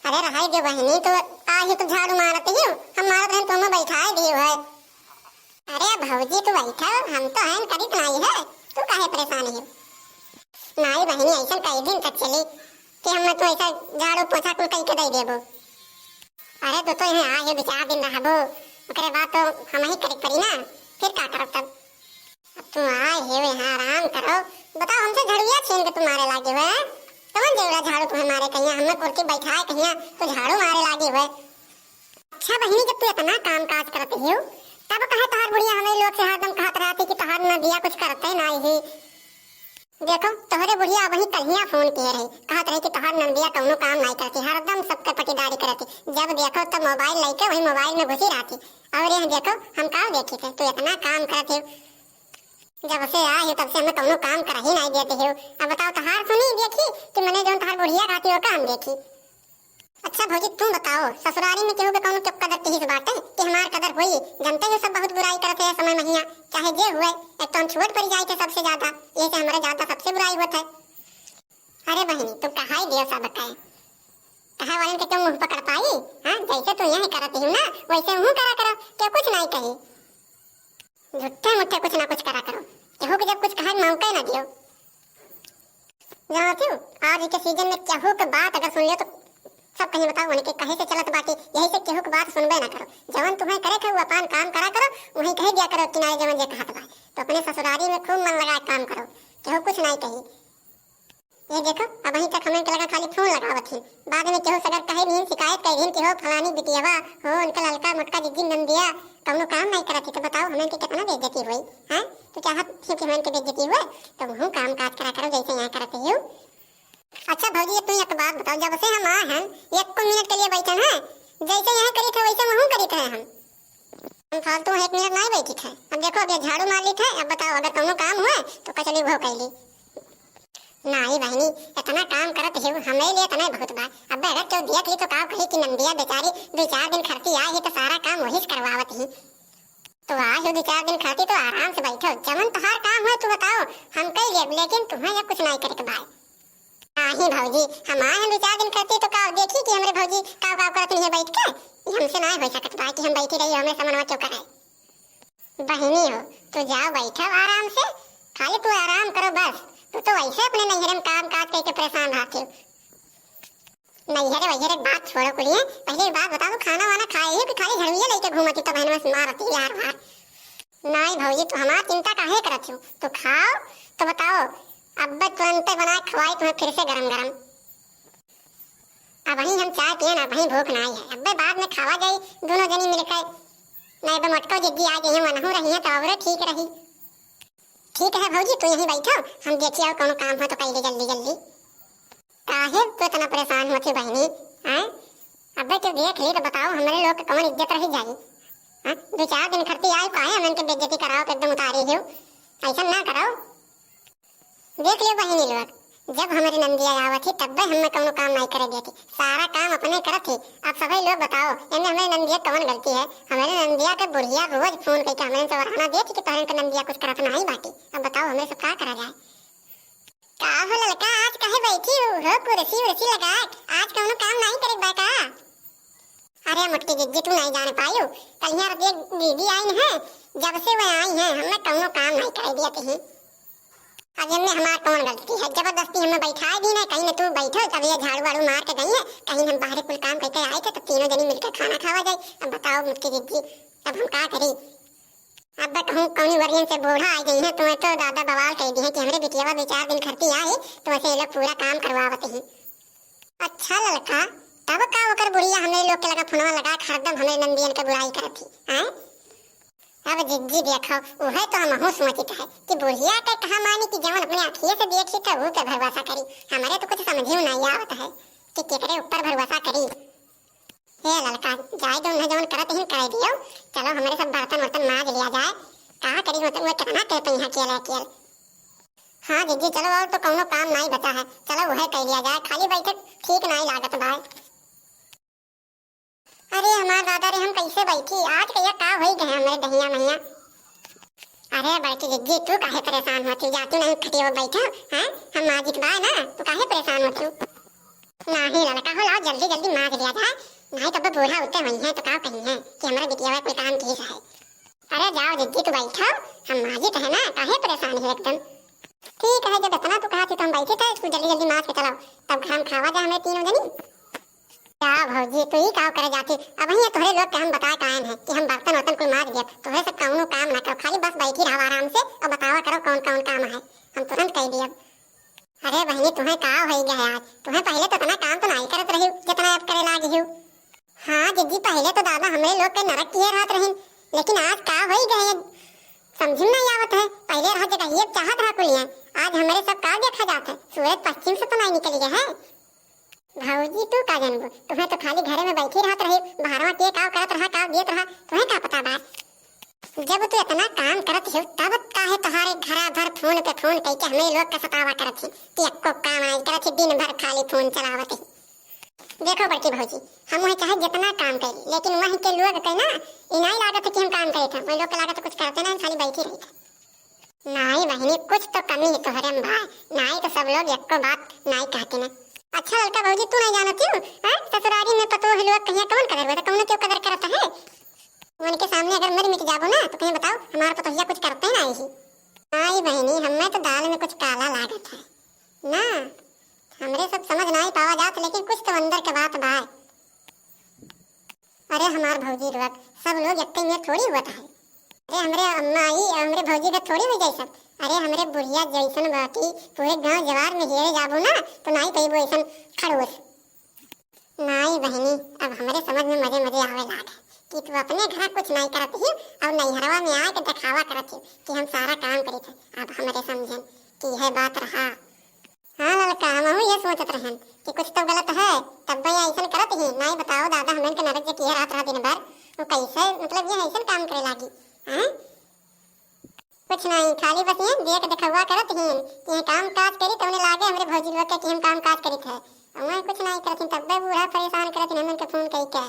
अरे रहाई दे बहनी, तो आज तो झाड़ू मारते ही हम मारत रहन तो हमें बैठाए दियो है। अरे भौजी तू बैठा, हम तो हैं करीत नहीं है, तू काहे परेशान है? नहीं बहनी, ऐसा कई दिन तक चली कि हम तो ऐसा झाड़ू पोछा कुल कई के दे देबो। अरे तो यहाँ आए 2-4 दिन रहबो, ओकरे बाद तो हम ही करे पड़ी ना, फिर का करब तब? अब तुम आए हो यहाँ आराम करो। बताओ हमसे झड़ुआ छीन के तुम्हारे लागे हुए हैं? कौन देवड़ा झाड़ू तुम्हें मारे कहिया, हमें कुर्सी बैठाए कहिया तो झाड़ू मारे लागे हुए। अच्छा बहनी, जब तू इतना काम काज करती हो तब कहे तोहार बुढ़िया हमें लोग से हरदम कहत रहती कि तोहार न दिया कुछ करते ना ही। देखो तोहरे बुढ़िया वही कहिया फोन किए रही, कहत रही कि तोहार नंदिया कौनो काम नहीं करती, हरदम सबके पटीदारी करती। जब देखो तब मोबाइल लेके वही मोबाइल में घुसी रहती। और यह देखो हम का देखी थे, तू इतना काम करते हो, जब से आए हो तब से हमें कौनो काम कर ही नहीं देते हो। अब बताओ तोहार सुनी देखी कि मैंने जो तोहार बुढ़िया कहती हो काम देखी। अच्छा भौजी तुम बताओ, ससुराली में केहू के कौनो चुप कदर की बात है कि हमार कदर हुई? जानते हो सब बहुत बुराई करते हैं समय महिया, चाहे जे हुए एक तो हम छोट पड़ जाए थे सबसे ज्यादा, ये से हमारे ज्यादा सबसे बुराई होता है। अरे बहनी तुम कहा ही दियो सब बताए, कहा वाले के क्यों मुंह पकड़ पाई? हाँ जैसे तुम यही करती हो ना वैसे मुंह करा करो, क्या कुछ नहीं कही। झूठे मुठे कुछ ना कुछ करा करो, केहू के जब कुछ कहा मौका ना दियो। जानती हो आज के सीजन में केहू के बात अगर सुन लियो तो सब कहीं बताओ उनके कहे से चलत बाकी, यही से केहू की बात सुनबे ना करो। जवन तुम्हें करे थे वो अपन काम करा करो, वही कह दिया करो किनारे जवन जे कहत बा। तो अपने ससुराली में खूब मन लगा काम करो, केहू कुछ नहीं कही। ये देखो अब अभी तक हमें लगा खाली फोन लगावत ही, बाद में केहू सगर कहे दिन शिकायत कह दिन कि हो फलानी बिटियावा हो उनका लड़का मोटका जिद्दी नंदिया कौनो काम नहीं करती। तो बताओ हमें के कितना बेइज्जती हुई? हैं तो चाहत थी कि हमें के बेइज्जती हुए तो वो काम काज करा करो जैसे यहाँ करती हो। अच्छा भौजी तुम एक बात बताओ, जब से हम आए हैं 1 मिनट के लिए बैठे हैं, जैसे यहाँ करी थे वैसे वहाँ करी थे हम फालतू 1 मिनट नहीं बैठी थे। अब देखो अब ये झाड़ू मार ली थे, अब बताओ अगर कोनो काम हुआ तो कचली वो कैली। नहीं बहनी इतना काम करत हो हमें लिए इतना बहुत बा। अब अगर क्यों देख ली तो का कही कि नंदिया बेचारी 2-4 दिन खर्ची आई ही तो सारा काम वही करवावत ही। तो आज 2-4 दिन खर्ची तो आराम से बैठो, जमन तोहार काम है तू बताओ हम कह ले, लेकिन तुम्हें या कुछ नहीं करे के भाई। नहीं भौजी हम आए हैं 2-4 दिन करते तो का देखी कि हमरे भौजी का करत नहीं बैठ के, हमसे नहीं हो सकत बा कि हम बैठी रही हमें समनवा चौका है। बहनी हो तो जाओ बैठो आराम से, खाली तू आराम करो बस। तू तो वैसे अपने नैहरे में काम काज करके परेशान रहती हो। नैहरे वैहरे बात छोड़ो कुलिए, पहले बात बताओ खाना वाना खाए हो कि खाली झड़ुए लेके घूमती तो बहन में मारती यार मार। नहीं भौजी तू हमार चिंता काहे करत हो, तो खाओ तो बताओ अब तुरंत बना खवाई तुम्हें फिर से गरम गरम। अब वही हम चाय पिए ना वही भूख नहीं है, अब बाद में खावा जाई दोनों जनी मिलकर। नहीं तो मटको जिद्दी आ गई मनहू रही है तो और ठीक रही। ठीक है भौजी तू यहीं बैठो, हम देखिए और कोनो काम हो तो कह दे जल्दी जल्दी। काहे तू इतना परेशान होती बहनी? हैं अब तो देख ली तो बताओ हमारे लोग कौन इज्जत रही जाई? हां 2-4 दिन खर्ची आई काहे हमन के बेइज्जती कराओ एकदम उतारी हो, ऐसा ना करो। देख लियो बहनी लोग, जब हमारी नंदिया आवत थी तब हमें कोनो काम नहीं करे देती, सारा काम अपने करत थी। अब सभी लोग बताओ इनमें हमारी नंदिया कौन गलती है? हमारी नंदिया के बुढ़िया रोज फोन करके हमें तो वरना देती कि तोहरे के नंदिया कुछ करत नहीं बाटी। अब बताओ हमें सब क्या करा जाए? का हो लड़का आज कहे बैठी हो कुर्सी उर्सी लगा, आज कोनो काम नहीं करे बा का? अरे मुटकी जिज्जी तू नहीं जाने पायो, कल यहाँ एक दीदी आई है, जब से वो आई है हमें कोनो काम नहीं करे दिया थी। अब इनमें हमार कौन गलती है? जबरदस्ती हमें बैठाए दी ना, कहीं ना तू बैठो तब ये झाड़ू वाड़ू मार के गई है, कहीं हम बाहर कुल काम करके आए थे तो तीनों जनी मिलकर खाना खावा जाए। अब बताओ मुझकी जिद्दी अब हम क्या करी? अब कहूँ कौनी वरियन से बूढ़ा आ गई है, तुम्हें तो दादा बवाल कह दी है कि हमारे बिटिया 2-4 दिन खर्ची आए तो वैसे ये लोग पूरा काम करवावते हैं। अच्छा लड़का तब का होकर बुढ़िया हमें लोग के लगा फोनवा लगा हरदम हमें नंदियन के बुराई करती है। अब जिज्जी देखो वह तो हम हो सोचते है कि बुढ़िया के कहा मानी कि जवन अपने आँखिए से देखी तो वो पे भरोसा करी। हमारे तो कुछ समझ ही नहीं आवत है कि केकरे ऊपर भरोसा करी। हे लड़का जाए जो उन्हें जवन करत ही कर दियो, चलो हमारे सब बर्तन वर्तन माज लिया जाए, कहा करी होते वो कितना कहते यहाँ केल केल। हाँ जिज्जी चलो और तो कोनो काम नहीं बचा है, चलो वह कर लिया जाए, खाली बैठे ठीक नहीं लागत भाई। अरे हमार दादा रे हम कैसे बैठी आज कहिया का होई गए हमारे दहिया मैया। अरे बैठी जिज्जी तू काहे परेशान होती, जाती नहीं खटिया बैठा हैं, हम माजिक बा ना तू काहे परेशान होती? नाही लड़का हो लाओ जल्दी जल्दी मार दिया जाए, नहीं तो बूढ़ा उठते वही है तो का कहीं है कि हमारा बिटिया कोई काम की है। अरे जाओ जिद्दी तू बैठो, हम माजी तो है ना, काहे परेशान है एकदम। ठीक है, जब इतना तू कहा थी तो हम बैठे थे, तू जल्दी जल्दी मार के चलाओ, तब घर में खावा जाए हमें तीनों जनी। क्या भौजी तू ही काम करे जाती, अब ही तोहरे लोग के हम बताए कायम है कि हम बर्तन वर्तन कोई मार दिया, तोहरे से कौनो काम ना करो, खाली बस बैठी रहो आराम से और बतावा करो कौन कौन काम है, हम तुरंत कह दिए। अरे बहनी तुम्हें का हो गया आज, तुम्हें पहले तो इतना काम तो नहीं करत रही जितना अब करे लागी हो। हाँ जिद्दी पहले तो दादा हमरे लोग के नरक किए रहत रही, लेकिन आज का हो गए समझ में नहीं आवत है। पहले रह जगह ये चाहत रहा कुलिया, आज हमारे सब का देखा जाता है, सूरज पश्चिम से तो नहीं निकल गया है। भौजी तू का जानबो, तुम्हें तो खाली घरे में बैठी रहत रही, बाहरवा के काम करत रहा, काम देत रहा, तुम्हें का पता बात। जब तू इतना काम करत हो तब काहे तुम्हारे घरा भर फोन पे फोन कह के हमें लोग का सतावा करत है कि एको काम नहीं करत, दिन भर खाली फोन चलावत है। देखो बड़की भौजी, हम वही चाहे जितना काम करी, लेकिन वहीं के लोग के ना इनाई लागत है कि हम काम करे थे, वही लोग के लागत कुछ करते ना, खाली बैठी रही थे। नहीं बहनी कुछ तो कमी है तोहरे में भाई, नहीं तो सब लोग एको बात नहीं कहते ना। अच्छा लड़का भौजी तू नहीं जानती हो, ससुरारी में पतो है लोग कहिया कौन कदर होता, कौन क्यों कदर करता है। उनके सामने अगर मर मिट जाबो ना तो कहीं बताओ हमारा पतोहिया कुछ करते हैं ना ही। नहीं बहनी हमें तो दाल में कुछ काला लागत है ना, हमरे सब समझ नहीं पावा जात, लेकिन कुछ तो अंदर के बात बा। अरे हमार भौजी लोग सब लोग एक में थोड़ी होता है, अरे हमरे अम्मा आई हमरे भौजी का थोड़ी हो जाए सब। अरे हमरे बुढ़िया जैसन बाटी पूरे गांव जवार में हेरे जाबो ना तो नहीं कहीं वो ऐसन खड़ोस। नहीं बहनी अब हमारे समझ में मजे मजे आवे लागे कि तू अपने घर कुछ नहीं करती है और नैहरवा में आके दिखावा करती कि हम सारा काम करी थे। अब हमारे समझन कि यह बात रहा। हाँ लड़का हम ये सोचत रहन कि कुछ तो गलत है, तब भाई ऐसा करत ही नहीं। बताओ दादा हमन के नरक जे किए रात रहा दिन भर, वो कैसे मतलब ये ऐसा काम करे लागी हैं। कुछ नहीं खाली बस ये देख दिखावा करत ही कि ये काम काज करी तो उन्हें लागे हमरे भौजी लोग के कि हम काम काज करी थे, मैं कुछ नहीं करत, तब बूढ़ा परेशान करत हमन के फोन कई के।